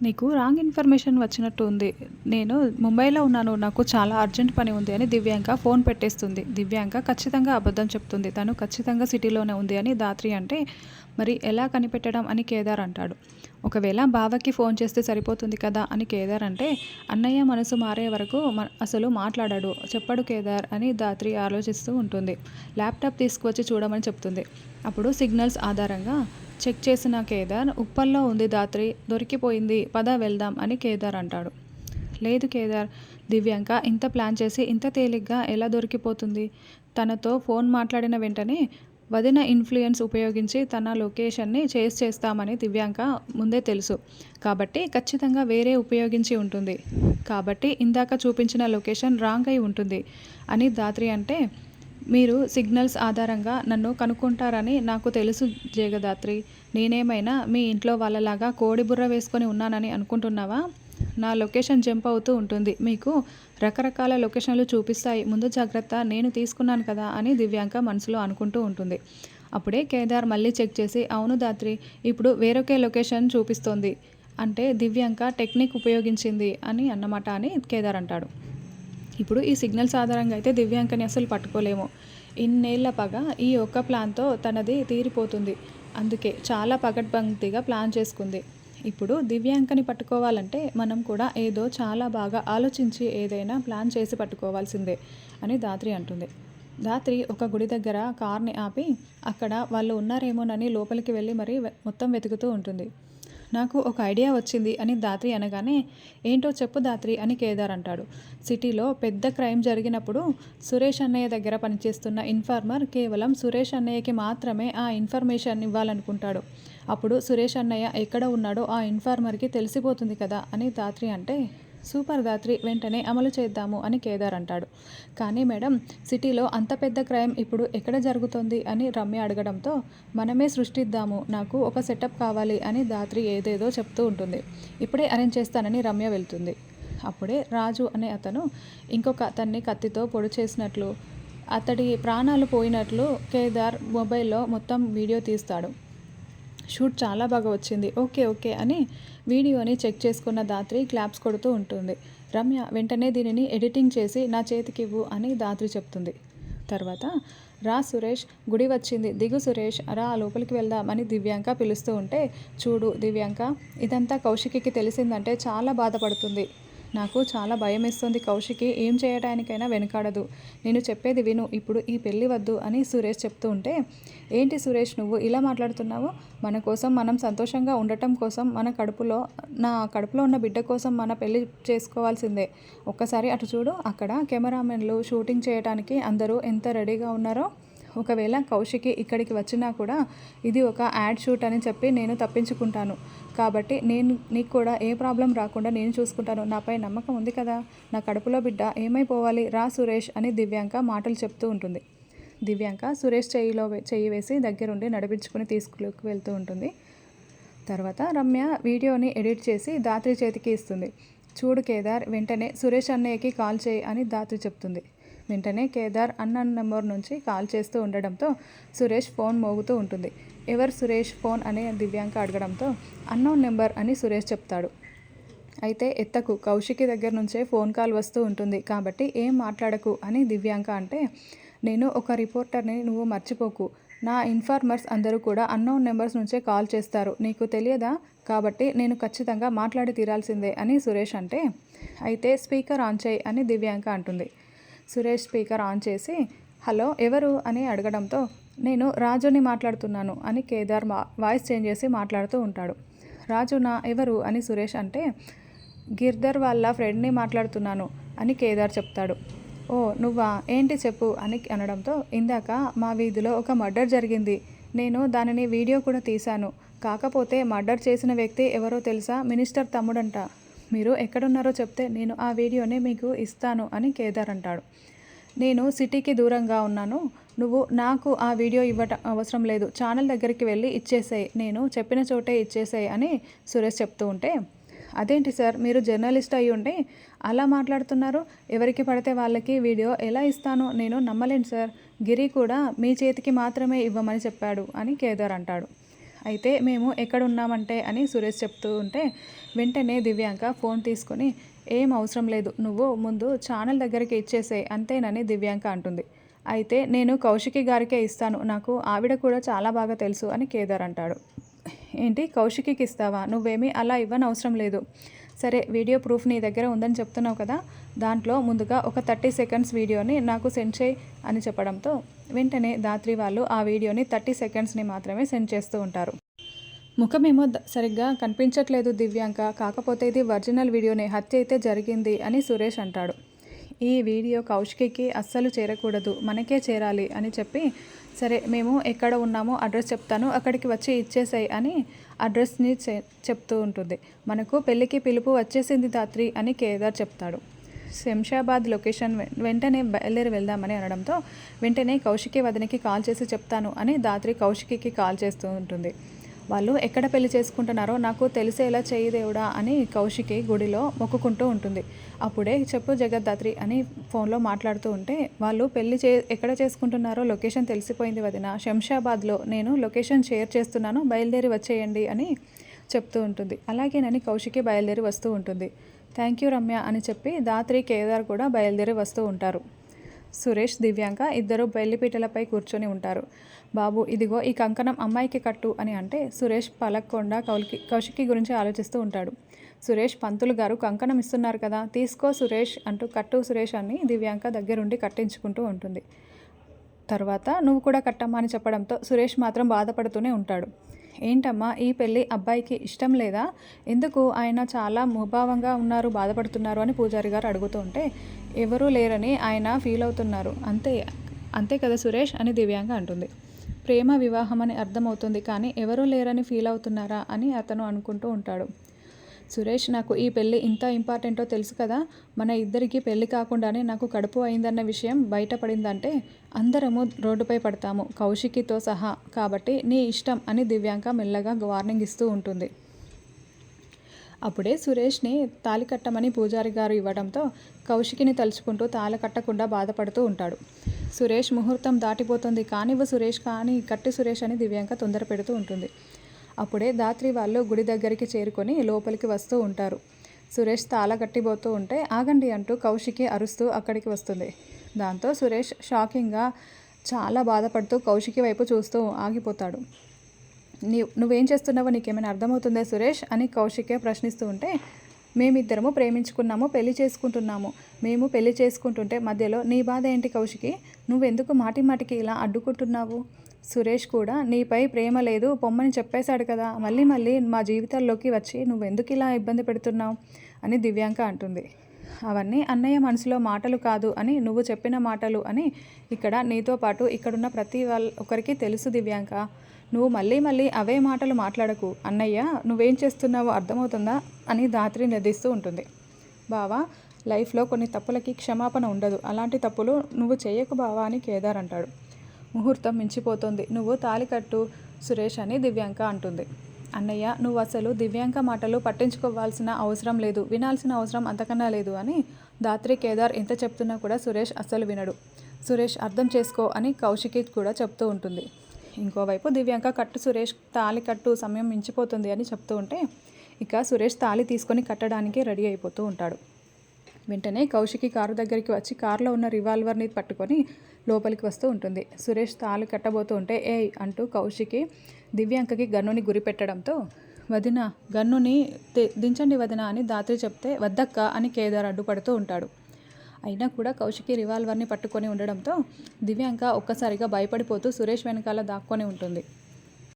నీకు wrong information వచ్చినట్టు ఉంది. నేను ముంబైలో ఉన్నాను. నాకు చాలా అర్జెంట్ పని ఉంది అని దివ్యాంక ఫోన్ పెట్టేస్తుంది. దివ్యాంక ఖచ్చితంగా అబద్ధం చెప్తుంది. తను ఖచ్చితంగా సిటీలోనే ఉంది అని ధాత్రి అంటే, మరి ఎలా కనిపెట్టడం అని కేదార్ అంటాడు. ఒకవేళ బావకి ఫోన్ చేస్తే సరిపోతుంది కదా అని కేదార్ అంటే, అన్నయ్య మనసు మారే వరకు అసలు మాట్లాడాడు చెప్పడు కేదార్ అని ధాత్రి ఆలోచిస్తూ ఉంటుంది. ల్యాప్టాప్ తీసుకువచ్చి చూడమని చెప్తుంది. అప్పుడు సిగ్నల్స్ ఆధారంగా చెక్ చేసిన కేదార్, ఉప్పల్లో ఉంది ధాత్రి, దొరికిపోయింది, పద వెళ్దాం అని కేదార్ అంటాడు. లేదు కేదార్, దివ్యాంక ఇంత ప్లాన్ చేసి ఇంత తేలిగ్గా ఎలా దొరికిపోతుంది? తనతో ఫోన్ మాట్లాడిన వెంటనే వదిన ఇన్ఫ్లుయెన్స్ ఉపయోగించి తన లొకేషన్ని చేస్తామని దివ్యాంక ముందే తెలుసు. కాబట్టి ఖచ్చితంగా వేరే ఉపయోగించి ఉంటుంది. కాబట్టి ఇందాక చూపించిన లొకేషన్ రాంగ్ అయి ఉంటుంది అని ధాత్రి అంటే, మీరు సిగ్నల్స్ ఆధారంగా నన్ను కనుక్కుంటారని నాకు తెలుసు జగదాత్రి. నేనేమైనా మీ ఇంట్లో వాళ్ళలాగా కోడి బుర్ర వేసుకొని ఉన్నానని అనుకుంటున్నావా? నా లొకేషన్ జంప్ అవుతూ ఉంటుంది. మీకు రకరకాల లొకేషన్లు చూపిస్తాయి. ముందు జాగ్రత్త నేను తీసుకున్నాను కదా అని దివ్యాంక మనసులో అనుకుంటూ ఉంటుంది. అప్పుడే కేదార్ మళ్ళీ చెక్ చేసి, అవును ధాత్రి, ఇప్పుడు వేరొకే లొకేషన్ చూపిస్తోంది అంటే దివ్యాంక టెక్నిక్ ఉపయోగించింది అని అన్నమాట అని కేదార్ అంటాడు. ఇప్పుడు ఈ సిగ్నల్స్ ఆధారంగా అయితే దివ్యాంకని అసలు పట్టుకోలేము. ఇన్నేళ్ల పగ ఈ ఒక్క ప్లాన్తో తనది తీరిపోతుంది. అందుకే చాలా పకడ్బందీగా ప్లాన్ చేసుకుంది. ఇప్పుడు దివ్యాంకని పట్టుకోవాలంటే మనం కూడా ఏదో చాలా బాగా ఆలోచించి ఏదైనా ప్లాన్ చేసి పట్టుకోవాల్సిందే అని ధాత్రి అంటుంది. ధాత్రి ఒక గుడి దగ్గర కార్ని ఆపి అక్కడ వాళ్ళు ఉన్నారేమోనని లోపలికి వెళ్ళి మరీ మొత్తం వెతుకుతూ ఉంటుంది. నాకు ఒక ఐడియా వచ్చింది అని ధాత్రి అనగానే, ఏంటో చెప్పు ధాత్రి అని కేదార్ అంటాడు. సిటీలో పెద్ద క్రైమ్ జరిగినప్పుడు సురేష్ అన్నయ్య దగ్గర పనిచేస్తున్న ఇన్ఫార్మర్ కేవలం సురేష్ అన్నయ్యకి మాత్రమే ఆ ఇన్ఫర్మేషన్ ఇవ్వాలనుకుంటాడు. అప్పుడు సురేష్ అన్నయ్య ఎక్కడ ఉన్నాడో ఆ ఇన్ఫార్మర్కి తెలిసిపోతుంది కదా అని ధాత్రి అంటే, సూపర్ ధాత్రి, వెంటనే అమలు చేద్దాము అని కేదార్ అంటాడు. కానీ మేడం, సిటీలో అంత పెద్ద క్రైమ్ ఇప్పుడు ఎక్కడ జరుగుతోంది అని రమ్య అడగడంతో, మనమే సృష్టిద్దాము, నాకు ఒక సెటప్ కావాలి అని ధాత్రి ఏదేదో చెప్తూ ఉంటుంది. ఇప్పుడే అరేంజ్ చేస్తానని రమ్య వెళ్తుంది. అప్పుడే రాజు అనే అతను ఇంకొక అతన్ని కత్తితో పొడి చేసినట్లు, అతడి ప్రాణాలు పోయినట్లు కేదార్ మొబైల్లో మొత్తం వీడియో తీస్తాడు. షూట్ చాలా బాగా వచ్చింది, ఓకే ఓకే అని వీడియోని చెక్ చేసుకున్న ధాత్రి క్లాప్స్ కొడుతూ ఉంటుంది. రమ్య వెంటనే దీనిని ఎడిటింగ్ చేసి నా చేతికి ఇవ్వు అని ధాత్రి చెప్తుంది. తర్వాత, రా సురేష్, గుడి వచ్చింది, దిగు సురేష్, రా లోపలికి వెళ్దాం అని దివ్యాంక పిలుస్తూ ఉంటే, చూడు దివ్యాంక, ఇదంతా కౌశికికి తెలిసిందంటే చాలా బాధపడుతుంది. నాకు చాలా భయమేస్తోంది. కౌశికి ఏం చేయడానికైనా వెనకాడదు. నేను చెప్పేది విను, ఇప్పుడు ఈ పెళ్ళి వద్దు అని సురేష్ చెప్తూ ఉంటే, ఏంటి సురేష్ నువ్వు ఇలా మాట్లాడుతున్నావు? మన కోసం మనం సంతోషంగా ఉండటం కోసం, నా కడుపులో ఉన్న బిడ్డ కోసం మన పెళ్ళి చేసుకోవాల్సిందే. ఒక్కసారి అటు చూడు, అక్కడ కెమెరామెన్లు షూటింగ్ చేయడానికి అందరూ ఎంత రెడీగా ఉన్నారో. ఒకవేళ కౌశికి ఇక్కడికి వచ్చినా కూడా ఇది ఒక యాడ్ షూట్ అని చెప్పి నేను తప్పించుకుంటాను. కాబట్టి నీకు కూడా ఏ ప్రాబ్లం రాకుండా నేను చూసుకుంటాను. నాపై నమ్మకం ఉంది కదా? నా కడుపులో బిడ్డ ఏమైపోవాలి? రా సురేష్ అని దివ్యాంక మాటలు చెప్తూ ఉంటుంది. దివ్యాంక సురేష్ చెయ్యి వేసి దగ్గరుండి నడిపించుకుని తీసుకుని వెళ్తూ ఉంటుంది. తర్వాత రమ్య వీడియోని ఎడిట్ చేసి ధాత్రి చేతికి ఇస్తుంది. చూడు కేదార్, వెంటనే సురేష్ అన్నయ్యకి కాల్ చేయి అని ధాత్రి చెప్తుంది. వెంటనే కేదార్ అన్నోన్ నెంబర్ నుంచి కాల్ చేస్తూ ఉండడంతో సురేష్ ఫోన్ మోగుతూ ఉంటుంది. ఎవరు సురేష్ ఫోన్ అని దివ్యాంక అడగడంతో, అన్నోన్ నెంబర్ అని సురేష్ చెప్తాడు. అయితే ఎత్తకు, కౌశికి దగ్గర నుంచే ఫోన్ కాల్ వస్తూ ఉంటుంది కాబట్టి ఏం మాట్లాడకు అని దివ్యాంక అంటే, నేను ఒక రిపోర్టర్ని, నువ్వు మర్చిపోకు. నా ఇన్ఫార్మర్స్ అందరూ కూడా అన్నోన్ నెంబర్స్ నుంచే కాల్ చేస్తారు, నీకు తెలియదా? కాబట్టి నేను ఖచ్చితంగా మాట్లాడి తీరాల్సిందే అని సురేష్ అంటే, అయితే స్పీకర్ ఆన్ చేయి అని దివ్యాంక అంటుంది. సురేష్ స్పీకర్ ఆన్ చేసి, హలో ఎవరు అని అడగడంతో, నేను రాజుని మాట్లాడుతున్నాను అని కేదార్ వాయిస్ చేంజ్ చేసి మాట్లాడుతూ ఉంటాడు. రాజునా, ఎవరు అని సురేష్ అంటే, గిర్ధర్ వాళ్ళ ఫ్రెండ్ని మాట్లాడుతున్నాను అని కేదార్ చెప్తాడు. ఓ నువ్వా, ఏంటి చెప్పు అని అనడంతో, ఇందాక మా వీధిలో ఒక మర్డర్ జరిగింది, నేను దానిని వీడియో కూడా తీశాను. కాకపోతే మర్డర్ చేసిన వ్యక్తి ఎవరో తెలుసా? మినిస్టర్ తమ్ముడంట. మీరు ఎక్కడున్నారో చెప్తే నేను ఆ వీడియోని మీకు ఇస్తాను అని కేదార్ అంటాడు. నేను సిటీకి దూరంగా ఉన్నాను, నువ్వు నాకు ఆ వీడియో ఇవ్వటం అవసరం లేదు, ఛానల్ దగ్గరికి వెళ్ళి ఇచ్చేసేయి, నేను చెప్పిన చోటే ఇచ్చేసేయి అని సురేష్ చెప్తూ ఉంటే, అదేంటి సార్, మీరు జర్నలిస్ట్ అయి ఉండి అలా మాట్లాడుతున్నారు? ఎవరికి పడితే వాళ్ళకి వీడియో ఎలా ఇస్తాను? నేను నమ్మలేను సార్. గిరి కూడా మీ చేతికి మాత్రమే ఇవ్వమని చెప్పాడు అని కేదార్ అంటాడు. అయితే మేము ఎక్కడున్నామంటే అని సురేష్ చెప్తూ ఉంటే వెంటనే దివ్యాంక ఫోన్ తీసుకొని ఏం అవసరం లేదు, నువ్వు ముందు ఛానల్ దగ్గరికి ఇచ్చేసేయ్ అంతేనని దివ్యాంక అంటుంది. అయితే నేను కౌశికి గారికే ఇస్తాను, నాకు ఆవిడ కూడా చాలా బాగా తెలుసు అని కేదార్ అంటాడు. ఏంటి, కౌశికికి ఇస్తావా? నువ్వేమీ అలా ఇవ్వనవసరం లేదు. సరే, వీడియో ప్రూఫ్ నీ దగ్గర ఉందని చెప్తున్నావు కదా, దాంట్లో ముందుగా ఒక 30 సెకండ్స్ వీడియోని నాకు సెండ్ చేయి అని చెప్పడంతో వెంటనే దాత్రి వాళ్ళు ఆ వీడియోని 30 సెకండ్స్ని మాత్రమే సెండ్ చేస్తూ ఉంటారు. ముఖమేమో సరిగ్గా కనిపించట్లేదు దివ్యాంక, కాకపోతే ఇది ఒరిజినల్ వీడియోనే, హత్య అయితే జరిగింది అని సురేష్ అంటాడు. ఈ వీడియో కౌశికి అస్సలు చేరకూడదు, మనకే చేరాలి అని చెప్పి సరే మేము ఎక్కడ ఉన్నామో అడ్రస్ చెప్తాను, అక్కడికి వచ్చి ఇచ్చేసాయి అని అడ్రస్ని చెప్తూ ఉంటుంది. మనకు పెళ్ళికి పిలుపు వచ్చేసింది దాత్రి అని కేదార్ చెప్తాడు. శంషాబాద్ లొకేషన్ వెంటనే బయలుదేరి వెళ్దామని అనడంతో వెంటనే కౌశికి వదినకి కాల్ చేసి చెప్తాను అని దాత్రి కౌశికి కాల్ చేస్తూ ఉంటుంది. వాళ్ళు ఎక్కడ పెళ్లి చేసుకుంటున్నారో నాకు తెలిసేలా చేయి దేవుడా అని కౌశికి గుడిలో మొక్కుకుంటూ ఉంటుంది. అప్పుడే చెప్పు జగద్దాత్రి అని ఫోన్లో మాట్లాడుతూ ఉంటే వాళ్ళు పెళ్లి ఎక్కడ చేసుకుంటున్నారో లొకేషన్ తెలిసిపోయింది వదిన, శంషాబాద్లో, నేను లొకేషన్ షేర్ చేస్తున్నాను, బయలుదేరి వచ్చేయండి అని చెప్తూ ఉంటుంది. అలాగేనని కౌశికి బయలుదేరి వస్తూ ఉంటుంది. థ్యాంక్ యూ రమ్య అని చెప్పి దాత్రి కేదార్ కూడా బయలుదేరి వస్తూ ఉంటారు. సురేష్ దివ్యాంక ఇద్దరు బెల్లిపీటలపై కూర్చొని ఉంటారు. బాబు ఇదిగో ఈ కంకణం అమ్మాయికి కట్టు అని అంటే సురేష్ పలక్కుండా కౌశికి గురించి ఆలోచిస్తూ ఉంటాడు. సురేష్, పంతులు గారు కంకణం ఇస్తున్నారు కదా, తీసుకో సురేష్ అంటూ కట్టు సురేష్ అని దివ్యాంక దగ్గరుండి కట్టించుకుంటూ ఉంటుంది. తర్వాత నువ్వు కూడా కట్టమ్మా అని చెప్పడంతో సురేష్ మాత్రం బాధపడుతూనే ఉంటాడు. ఏంటమ్మా ఈ పెళ్ళి అబ్బాయికి ఇష్టం లేదా, ఎందుకు ఆయన చాలా ముభావంగా ఉన్నారు, బాధపడుతున్నారు అని పూజారి గారు అడుగుతూ ఉంటే ఎవరూ లేరని ఆయన ఫీల్ అవుతున్నారు, అంతే కదా సురేష్ అని దివ్యాంగ అంటుంది. ప్రేమ వివాహం అని అర్థమవుతుంది, కానీ ఎవరూ లేరని ఫీల్ అవుతున్నారా అని అతను అనుకుంటూ ఉంటాడు. సురేష్, నాకు ఈ పెళ్ళి ఇంత ఇంపార్టెంటో తెలుసు కదా, మన ఇద్దరికి పెళ్ళి కాకుండానే నాకు కడుపు అయిందన్న విషయం బయటపడిందంటే అందరము రోడ్డుపై పడతాము, కౌశికితో సహా, కాబట్టి నీ ఇష్టం అని దివ్యాంక మెల్లగా వార్నింగ్ ఇస్తూ ఉంటుంది. అప్పుడే సురేష్ని తాళి కట్టమని పూజారి గారు ఇవ్వడంతో కౌశికిని తలుచుకుంటూ తాళి కట్టకుండా బాధపడుతూ ఉంటాడు. సురేష్, ముహూర్తం దాటిపోతుంది, కానివ్వు సురేష్, కానీ కట్టి సురేష్ అని దివ్యాంక తొందర పెడుతూ ఉంటుంది. అప్పుడే దాత్రి వాళ్ళు గుడి దగ్గరికి చేరుకొని లోపలికి వస్తూ ఉంటారు. సురేష్ తాళ కట్టిపోతూ ఉంటే ఆగండి అంటూ కౌశికి అరుస్తూ అక్కడికి వస్తుంది. దాంతో సురేష్ షాకింగ్గా చాలా బాధపడుతూ కౌశికి వైపు చూస్తూ ఆగిపోతాడు. నువ్వేం చేస్తున్నావో నీకేమైనా అర్థమవుతుందా సురేష్ అని కౌశికే ప్రశ్నిస్తూ ఉంటే, మేమిద్దరము ప్రేమించుకున్నాము, పెళ్లి చేసుకుంటున్నాము, మేము పెళ్లి చేసుకుంటుంటే మధ్యలో నీ బాధ ఏంటి కౌశికి, నువ్వెందుకు మాటి మాటికి ఇలా అడ్డుకుంటున్నావు, సురేష్ కూడా నీపై ప్రేమ లేదు పొమ్మని చెప్పేశాడు కదా, మళ్ళీ మళ్ళీ మా జీవితాల్లోకి వచ్చి నువ్వెందుకు ఇలా ఇబ్బంది పెడుతున్నావు అని దివ్యాంక అంటుంది. అవన్నీ అన్నయ్య మనసులో మాటలు కాదు అని, నువ్వు చెప్పిన మాటలు అని ఇక్కడ నీతో పాటు ఇక్కడున్న ప్రతి ఒక్కరికి తెలుసు దివ్యాంక, నువ్వు మళ్ళీ మళ్ళీ అవే మాటలు మాట్లాడకు, అన్నయ్య నువ్వేం చేస్తున్నావో అర్థమవుతుందా అని దాత్రి నిలదీస్తూ ఉంటుంది. బావా, లైఫ్లో కొన్ని తప్పులకి క్షమాపణ ఉండదు, అలాంటి తప్పులు నువ్వు చేయకు బావా అని కేదార్ అంటాడు. ముహూర్తం మించిపోతుంది, నువ్వు తాళి కట్టు సురేష్ అని దివ్యాంక అంటుంది. అన్నయ్య, నువ్వు అసలు దివ్యాంక మాటలు పట్టించుకోవాల్సిన అవసరం లేదు, వినాల్సిన అవసరం అంతకన్నా లేదు అని దాత్రి కేదార్ ఎంత చెప్తున్నా కూడా సురేష్ అస్సలు వినడు. సురేష్ అర్థం చేసుకో అని కౌశికి కూడా చెప్తూ ఉంటుంది. ఇంకోవైపు దివ్యాంక కట్టు సురేష్, తాళి కట్టు, సమయం మించిపోతుంది అని చెప్తూ ఉంటే ఇక సురేష్ తాళి తీసుకొని కట్టడానికి రెడీ అయిపోతూ ఉంటాడు. వెంటనే కౌశికి కారు దగ్గరికి వచ్చి కారులో ఉన్న రివాల్వర్ని పట్టుకొని లోపలికి వస్తూ ఉంటుంది. సురేష్ తాళి కట్టబోతూ ఉంటే ఏయ్ అంటూ కౌశికి దివ్యాంకకి గన్నుని గురి పెట్టడంతో వదిన, గన్నుని దించండి వదిన అని దాత్రి చెప్తే వద్దక్క అని కేదార్ అడ్డుపడుతూ ఉంటాడు. అయినా కూడా కౌశికి రివాల్వర్ని పట్టుకొని ఉండడంతో దివ్యాంక ఒక్కసారిగా భయపడిపోతూ సురేష్ వెనకాల దాక్కొని ఉంటుంది.